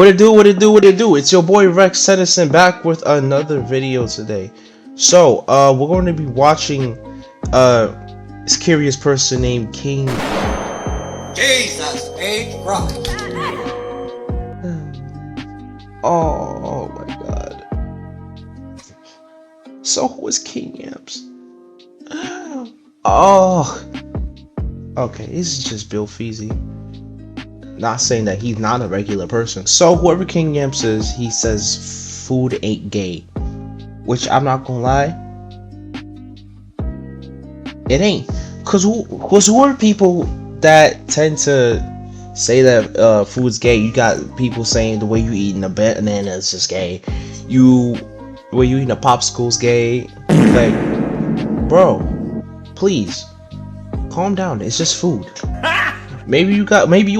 What it do, what it do, what it do? It's your boy Rex Edison back with another video today. So, we're going to be watching, this curious person named King. Jesus H. Christ. Oh my god. So, who is King Yamps? Oh. Okay, this is just Bill Feezy. Not saying that he's not a regular person. So whoever King Yamps is, he says food ain't gay. Which I'm not gonna lie, it ain't. Cause who are people that tend to say that food's gay? You got people saying the way you eating a banana is just gay. The way you eating a popsicle's gay. Like, bro, please calm down. It's just food. Maybe you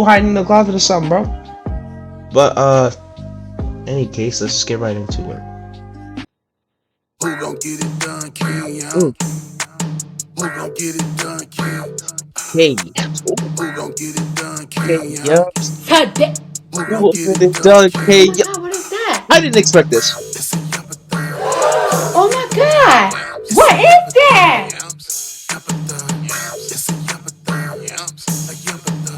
hiding in the closet or something, bro. But any case, let's just get right into it. Who gon' get it done, King Young? Who gon' get it done, King? Hey, Who gon' get it done, hey, King Young? yup. Who Who gon' will get get it it done, done? King? Hey, Oh my god, what is that? I didn't expect this. It's a yupper thing. Oh my god! What is that? It's a yupper thing. A yupper thing. It's a yupper thing.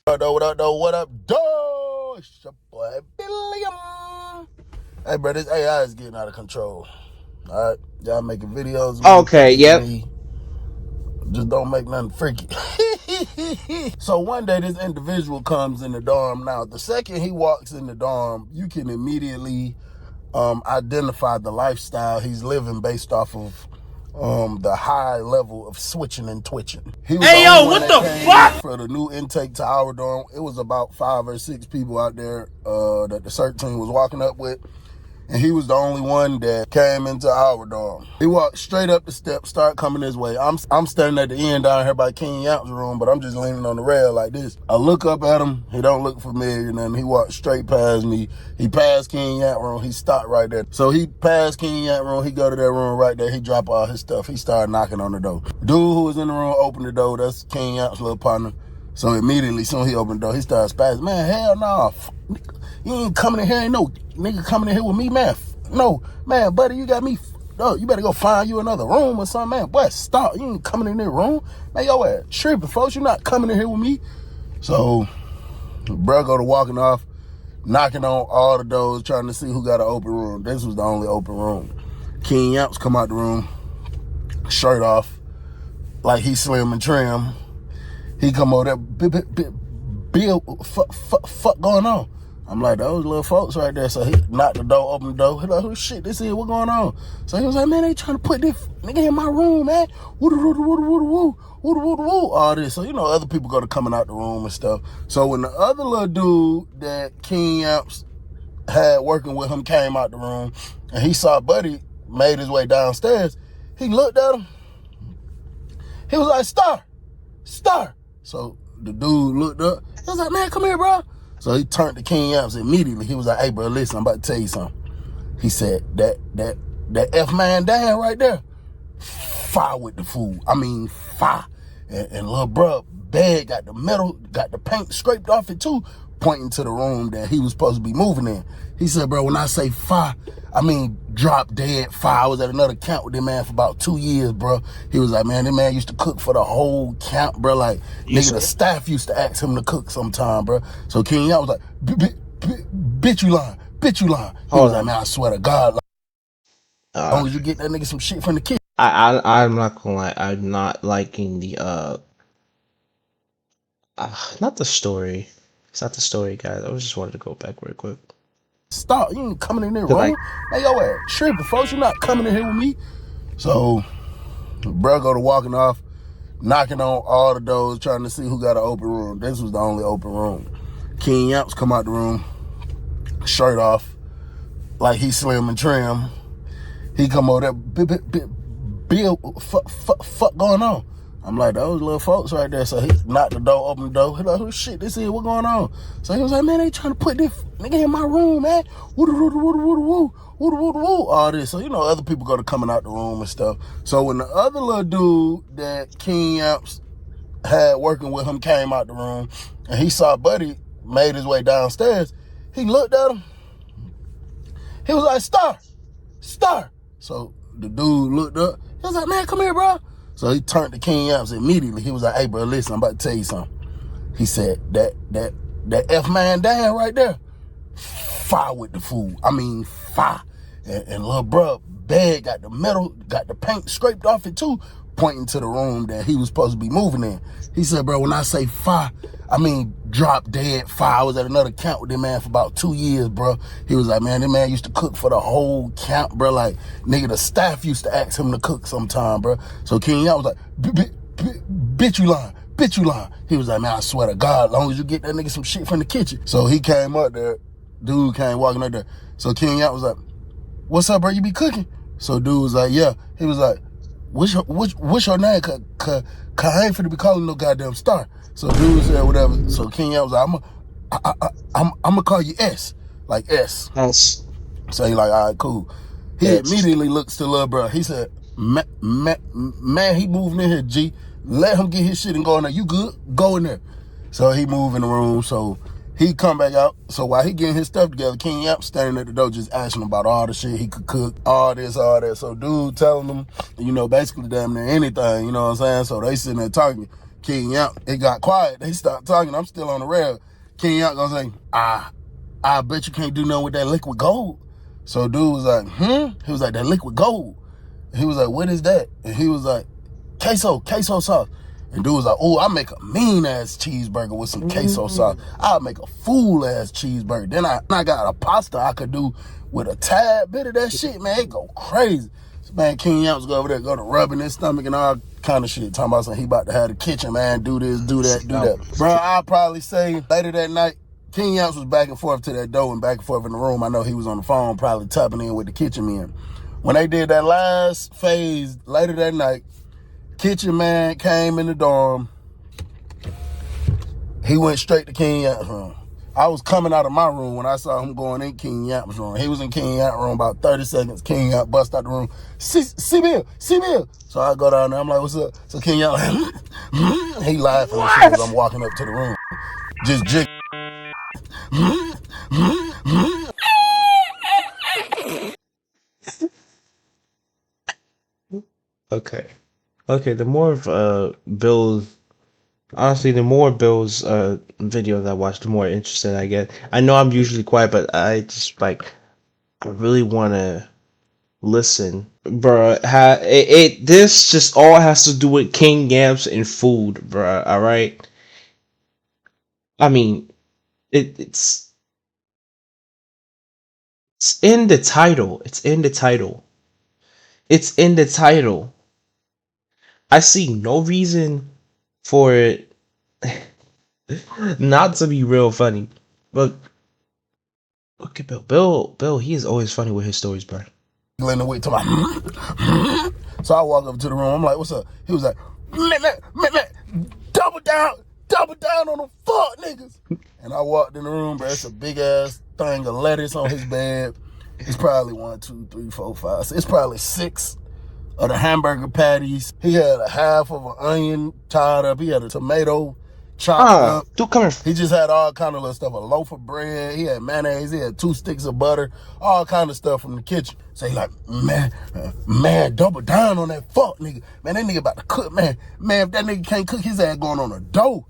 What up, though? It's your boy, Billiam. Hey, bro, this AI is getting out of control. All right? Y'all making videos. Okay, yep. Me. Just don't make nothing freaky. So one day this individual comes in the dorm. Now, the second he walks in the dorm, you can immediately identify the lifestyle he's living based off of the high level of switching and twitching. He was what the fuck? For the new intake to our dorm, it was about 5 or 6 people out there that the CERT team was walking up with. And he was the only one that came into our dorm. He walked straight up the steps, started coming this way. I'm standing at the end down here by King Yamp's room, but I'm just leaning on the rail like this. I look up at him. He don't look familiar. And then he walked straight past me. He passed King Yamp room. He stopped right there. So he passed King Yamp room. He go to that room right there. He drop all his stuff. He started knocking on the door. Dude who was in the room opened the door. That's King Yamp's little partner. So immediately, soon he opened the door, he started spazzing. Man, hell no. You ain't coming in here. Ain't no nigga coming in here with me, man. No, man, buddy, you got me. No, you better go find you another room or something, man. Boy, stop. You ain't coming in this room. Man, yo, ass tripping, folks. You not coming in here with me. So, bro go to walking off, knocking on all the doors, trying to see who got an open room. This was the only open room. King Yamps come out the room, shirt off, like he slim and trim. He come over there, Bill, fuck going on? I'm like, those little folks right there. So he knocked the door, opened the door. He like, oh shit, this is what going on. So he was like, man, they trying to put this nigga in my room, man. Woo, all this. So, you know, other people go to coming out the room and stuff. So when the other little dude that King Yamps had working with him came out the room and he saw Buddy made his way downstairs, he looked at him. He was like, Star. So the dude looked up. He was like, man, come here, bro. So he turned to King Yamps immediately. He was like, hey, bro, listen, I'm about to tell you something. He said, that F-man down right there, fire with the food. I mean, fire. And little bro, bed got the metal, got the paint scraped off it too, pointing to the room that he was supposed to be moving in. He said, bro, when I say fire, I mean drop dead fire. I was at another camp with that man for about 2 years, bro. He was like, man, that man used to cook for the whole camp, bro. Like, nigga, the staff used to ask him to cook sometime, bro. So King Yamp was like, bitch, you lying. He was like, man, I swear to God, like, as long as you get that nigga some shit from the kid. I'm not gonna lie. I'm not liking the not the story. It's not the story, guys. I just wanted to go back real quick. Stop. You ain't coming in there wrong. Hey, yo, ass tripping, folks. You not coming in here with me. So, bro go to walking off, knocking on all the doors, trying to see who got an open room. This was the only open room. King Yamps come out the room, shirt off, like he slim and trim. He come over there, Bill, fuck going on? I'm like, those little folks right there. So he knocked the door, opened the door. He like, oh shit, this is what going on. So he was like, man, they trying to put this nigga in my room, man. Woo, all this. So, you know, other people go to coming out the room and stuff. So when the other little dude that King Yamps had working with him came out the room, and he saw Buddy made his way downstairs. He looked at him. He was like, Star. So the dude looked up. He was like, man, come here, bro. So he turned to King Yams immediately. He was like, hey, bro, listen, I'm about to tell you something. He said, that F-man Dan right there, fire with the food. I mean, fire. And little bro, bed got the paint scraped off it too, pointing to the room that he was supposed to be moving in. He said, bro, when I say fire, I mean drop dead fire. I was at another camp with that man for about 2 years, bro. He was like, man, that man used to cook for the whole camp, bro. Like, nigga, the staff used to ask him to cook sometime, bro. So King Yap was like, bitch, you lying. Bitch, you lying. He was like, man, I swear to God, as long as you get that nigga some shit from the kitchen. So he came up there. Dude came walking up there. So King Yap was like, what's up, bro? You be cooking? So dude was like, yeah. He was like, what's your name? Cause I ain't finna be calling no goddamn Star. So dude said whatever. So King Yap was like, I'm gonna call you S. Like S. Yes. So he like, all right, cool. He immediately looks to little bro. He said, man, he moving in here, G. Let him get his shit and go in there. You good? Go in there. So he moved in the room. So he come back out. So while he getting his stuff together, King Yap standing at the door just asking about all the shit he could cook, all this, all that. So dude telling him, you know, basically damn near anything, you know what I'm saying? So they sitting there talking. King Yap, it got quiet. They stopped talking. I'm still on the rail. King Yap gonna say, I bet you can't do nothing with that liquid gold. So dude was like, He was like, that liquid gold. He was like, what is that? And he was like, queso sauce. And dude was like, oh, I make a mean-ass cheeseburger with some queso sauce. I'll make a fool-ass cheeseburger. Then I got a pasta I could do with a tad bit of that shit, man. It go crazy. So, man, King Yams go over there, go to rubbing his stomach and all kind of shit. Talking about something he about to have the kitchen, man. Do this, do that, do that. Bro, I'll probably say later that night, King Yams was back and forth to that door and back and forth in the room. I know he was on the phone probably tapping in with the kitchen man. When they did that last phase later that night, kitchen man came in the dorm. He went straight to King Yap's room. I was coming out of my room when I saw him going in King Yap's room. He was in King Yap's room about 30 seconds. King Yap bust out the room. See Bill. So I go down there. I'm like, what's up? So King Yap, he laughing and shit as I'm walking up to the room. Just jig. Okay, the more of Bill's videos I watch, the more interested I get. I know I'm usually quiet, but I just I really want to listen, bruh. This just all has to do with King Yams and food, bruh. All right. I mean, it's in the title. It's in the title. I see no reason for it not to be real funny. But look at Bill. Bill, he is always funny with his stories, bro. So I walk up to the room. I'm like, what's up? He was like, man, double down on them fuck niggas. And I walked in the room, bro. It's a big ass thing of lettuce on his bed. It's probably 1, 2, 3, 4, 5, 6. It's probably 6 of the hamburger patties. He had a half of an onion tied up. He had a tomato chopped up. Dude, come here. He just had all kind of little stuff. A loaf of bread. He had mayonnaise. He had 2 sticks of butter. All kind of stuff from the kitchen. So he like, man, double down on that fuck nigga. Man, that nigga about to cook, man. Man, if that nigga can't cook, his ass going on a dough.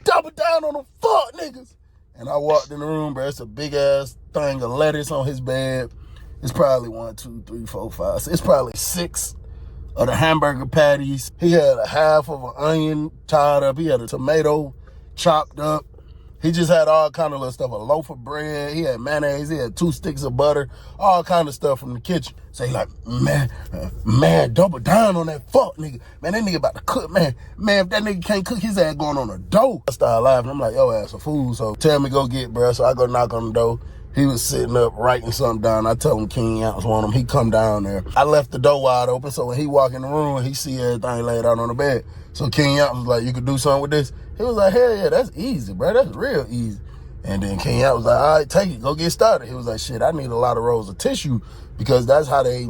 Double down on them fuck niggas. And I walked in the room, bro. It's a big ass thing of lettuce on his bed. It's probably 1, 2, 3, 4, 5, 6. It's probably 6 of the hamburger patties. He had a half of an onion tied up. He had a tomato chopped up. He just had all kind of little stuff. A loaf of bread. He had mayonnaise. He had 2 sticks of butter. All kind of stuff from the kitchen. So he like, man, double down on that fuck nigga. Man, that nigga about to cook, man. Man, if that nigga can't cook, his ass going on a dough. I started laughing. I'm like, yo, ass a fool. So tell me go get, bro. So I go knock on the door. He was sitting up writing something down. I tell him King Yams want him. He come down there. I left the door wide open, so when he walk in the room, he see everything laid out on the bed. So King Yams was like, you could do something with this? He was like, hell yeah, that's easy, bro. That's real easy. And then King Yams was like, all right, take it. Go get started. He was like, shit, I need a lot of rolls of tissue because that's how they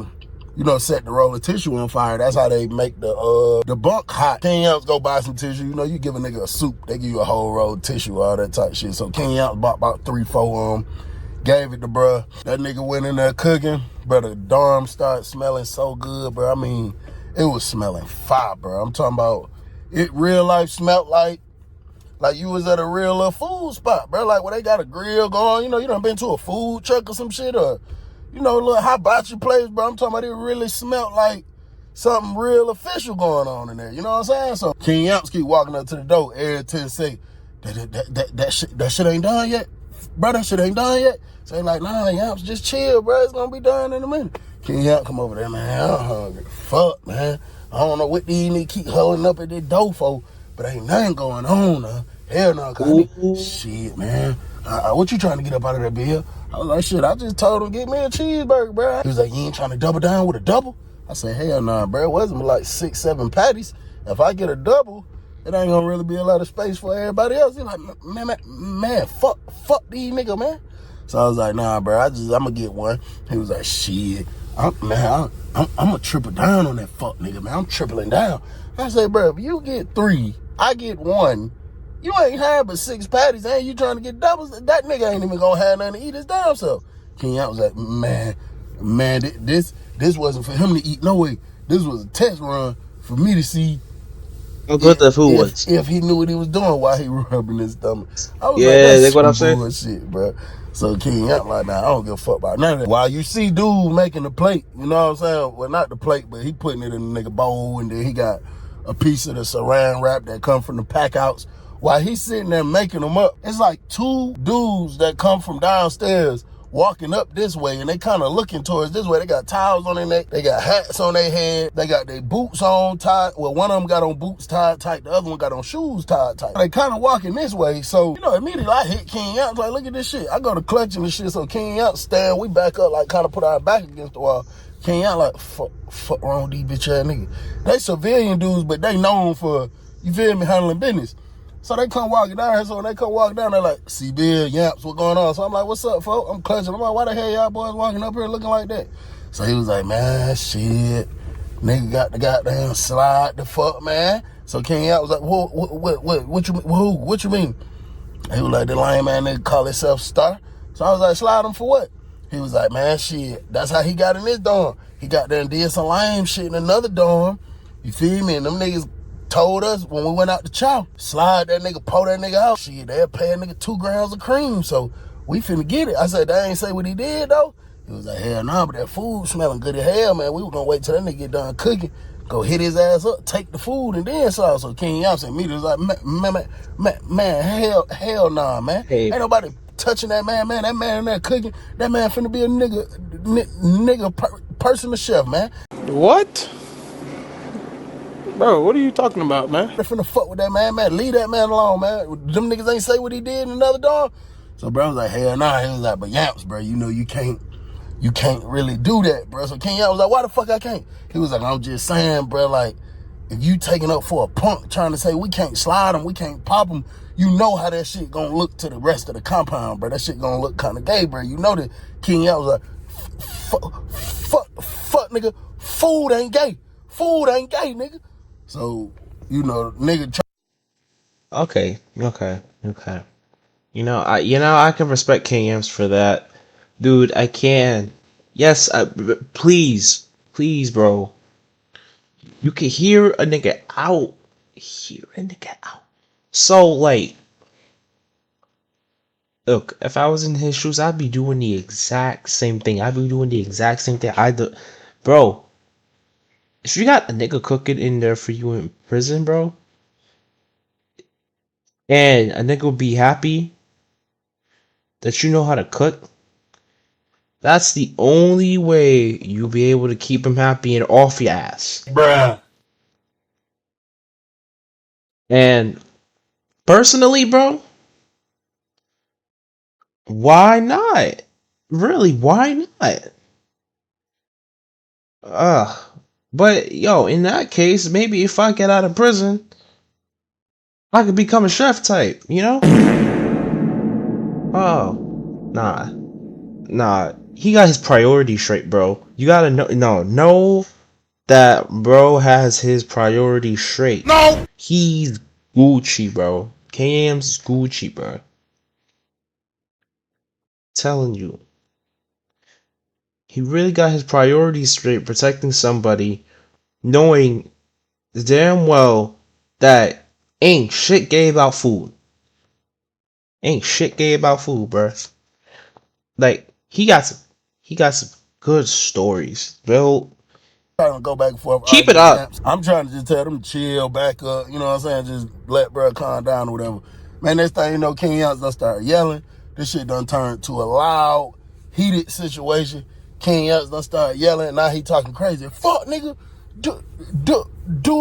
set the roll of tissue on fire. That's how they make the bunk hot. King Yamps go buy some tissue. You give a nigga a soup, they give you a whole roll of tissue, all that type shit. So King Yamps bought about 3, 4 of them, gave it to bruh. That nigga went in there cooking, but the dorm started smelling so good, bro. I mean, it was smelling fire, bro. I'm talking about it real life smelled like you was at a real little food spot, bro. Like where they got a grill going. You done been to a food truck or some shit, or a little hibachi place, bro. I'm talking about it really smelled like something real official going on in there. You know what I'm saying? So King Yamps keep walking up to the door every 10 seconds. That shit ain't done yet, bro. That shit ain't done yet. So they like, nah, Yamps, just chill, bro. It's gonna be done in a minute. King Yamps come over there, man. I'm hungry. Fuck, man. I don't know what these niggas keep holding up at this door for, but ain't nothing going on, Hell no, cause shit, man. What you trying to get up out of that bill? I was like, shit, I just told him get me a cheeseburger, bro. He was like, you ain't trying to double down with a double? I said, hell nah, bro. It wasn't like 6, 7 patties. If I get a double, it ain't gonna really be a lot of space for everybody else. He's like, man, fuck these niggas, man. So I was like, nah, bro, I'm gonna get one. He was like, shit, I'm gonna triple down on that fuck nigga, man. I'm tripling down. I said, bro, if you get 3, I get 1. You ain't had but 6 patties, and you trying to get doubles. That nigga ain't even gonna have nothing to eat his damn self. King Yamps was like, man, this wasn't for him to eat. No way. This was a test run for me to see how good the food was. If he knew what he was doing while he rubbing his stomach. I was that's what I'm saying. Bullshit, bro. So King Yamps like, nah, I don't give a fuck about none of that. While you see dude making the plate, you know what I'm saying? Well, not the plate, but he putting it in the nigga bowl, and then he got a piece of the saran wrap that come from the pack outs. While he's sitting there making them up, it's like 2 dudes that come from downstairs walking up this way, and they kind of looking towards this way. They got towels on their neck. They got hats on their head. They got their boots on tight. Well, one of them got on boots tied tight. The other one got on shoes tied tight. They kind of walking this way. So, immediately I hit King Yamps. Like, look at this shit. I go to clutching this shit. So King Yamps stand. We back up, like, kind of put our back against the wall. King Yamps like, fuck wrong with these bitch ass niggas. They civilian dudes, but they known for, you feel me, handling business. So they come walking down here. So when they come walking down, they're like, see Bill, Yamps, what going on? So I'm like, what's up, folks? I'm clutching. I'm like, why the hell y'all boys walking up here looking like that? So he was like, man, shit. Nigga got the goddamn slide the fuck, man. So King Yamps was like, what you mean? He was like, the lame man nigga call himself Star. So I was like, slide him for what? He was like, man, shit. That's how he got in this dorm. He got there and did some lame shit in another dorm. You feel me? And them niggas told us when we went out to chow, slide that nigga, pull that nigga out. Shit, they'll pay a nigga 2 grams of cream, so we finna get it. I said, they ain't say what he did, though. He was like, hell nah, but that food smelling good as hell, man. We was gonna wait till that nigga get done cooking, go hit his ass up, take the food, and then slide. So King Yamps and me was like, man, hell nah, man. Hey. Ain't nobody touching that man. That man in there cooking, that man finna be a nigga personal chef, man. What? Bro, what are you talking about, man? They finna fuck with that man. Leave that man alone, man. Them niggas ain't say what he did in another dog. So bro was like, hell nah. He was like, but Yamps, bro, you can't really do that, bro. So King Yamps was like, why the fuck I can't? He was like, I'm just saying, bro, like, if you taking up for a punk trying to say we can't slide him, we can't pop him, you know how that shit gonna look to the rest of the compound, bro. That shit gonna look kind of gay, bro. You know that King Yamps was like, fuck, nigga. Food ain't gay. Food ain't gay, nigga. So, nigga. Okay. I can respect King Yamps for that, dude. I can. Yes, please, bro. You can hear a nigga out. So, like, look, if I was in his shoes, I'd be doing the exact same thing. Bro. If you got a nigga cooking in there for you in prison, bro, and a nigga will be happy that you know how to cook, that's the only way you'll be able to keep him happy and off your ass. Bruh. And personally, bro, why not? Really, why not? But yo, in that case, maybe if I get out of prison, I could become a chef type, you know? Oh, nah. he got his priorities straight, bro. You gotta know that bro has his priorities straight. No! He's Gucci, bro. KM's Gucci, bro. Telling you. He really got his priorities straight, protecting somebody, knowing damn well that ain't shit gay about food. Ain't shit gay about food, bruh. Like, he got some good stories. Bro, trying to go back and forth. keep it up. I'm trying to just tell them chill, back up. You know what I'm saying? Just let bro calm down or whatever. Man, next thing you know, King Younts done start yelling. This shit done turned to a loud, heated situation. King Younts done start yelling. Now he talking crazy. Fuck, nigga. Do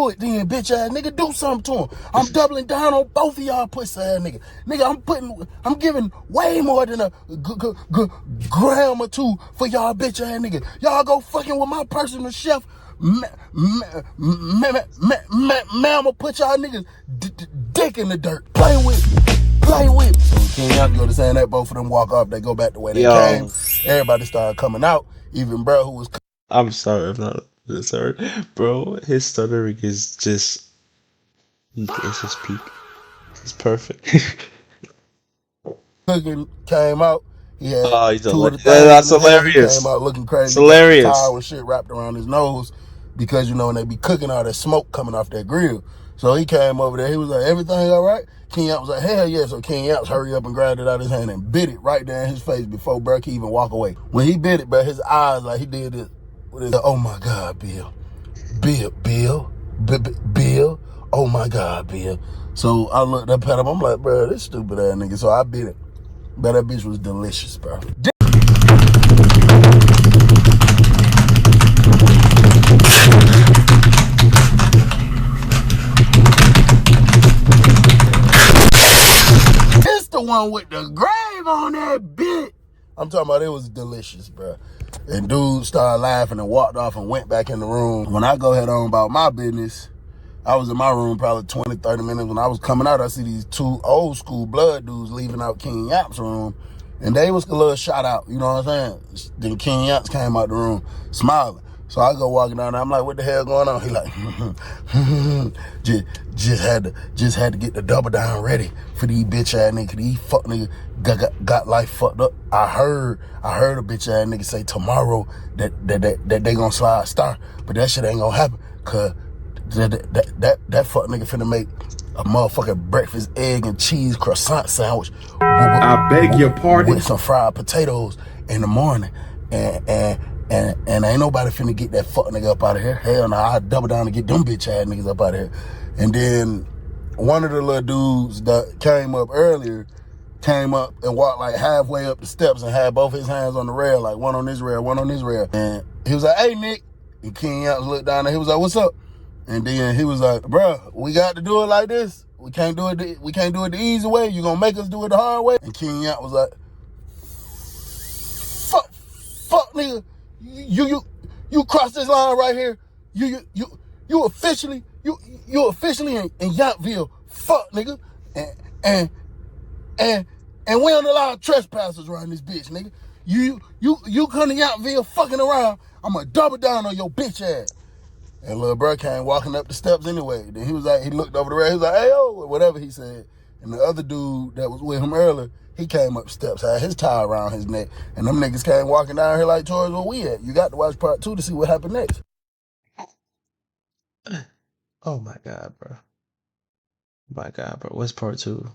it then, bitch ass nigga. Do something to him. I'm doubling down on both of y'all pussy ass nigga. Nigga, I'm giving way more than a gram or two for y'all bitch ass nigga. Y'all go fucking with my personal chef. Man, I'ma put y'all niggas dick in the dirt. Play with. So King Younts go to saying that, both of them walk off. They go back the way they came. Everybody started coming out. Even bro who was. I'm sorry, I'm not sorry, bro. His stuttering is just peak. It's just peak. It's perfect. Cooking came out. He had That's hilarious. He came out looking crazy. It's hilarious. Towel and shit wrapped around his nose because you know when they be cooking all that smoke coming off that grill. So he came over there. He was like, "Everything all right?" King Younts was like, "Hell yeah!" So King Younts hurry up and grabbed it out of his hand and bit it right there in his face before bro could even walk away. When he bit it, bro, his eyes like he did it with his. Oh my God, Bill. Oh my God, Bill. So I looked up at him. I'm like, bro, this stupid ass nigga. So I bit it. But that bitch was delicious, bro. This the one with the grave on that bit. I'm talking about it was delicious, bro. And dude started laughing and walked off and went back in the room. When I go head on about my business, I was in my room probably 20, 30 minutes. When I was coming out, I see these two old school blood dudes leaving out King Younts' room. And they was a little shot out, you know what I'm saying? Then King Younts came out the room smiling. So I go walking down there. I'm like, what the hell going on? He like, just had to get the double down ready for these bitch ass niggas. These fuck niggas got life fucked up. I heard a bitch ass nigga say tomorrow that they gonna slide star, but that shit ain't gonna happen. Cause that fuck nigga finna make a motherfucking breakfast egg and cheese croissant sandwich. I beg your pardon? With some fried potatoes in the morning. And ain't nobody finna get that fuck nigga up out of here. Hell no, I double down to get them bitch ass niggas up out of here. And then one of the little dudes that came up earlier came up and walked like halfway up the steps and had both his hands on the rail, like one on this rail, one on this rail. And he was like, "Hey, Nick." And King Younts looked down and he was like, "What's up?" And then he was like, "Bruh, we got to do it like this. We can't do it the easy way. You gonna make us do it the hard way?" And King Younts was like, fuck nigga, you crossed this line right here. You officially in Yountville. Fuck nigga. And we don't allow trespassers around this bitch, nigga. You come to Yountville fucking around, I'ma double down on your bitch ass. And little bro came walking up the steps anyway. Then he was like, he looked over the rail, he was like, "Hey, yo," whatever he said. And the other dude that was with him earlier, he came up steps, had his tie around his neck. And them niggas came walking down here like towards where we at. You got to watch part 2 to see what happened next. Oh my God, bro. My God, bro. What's part 2?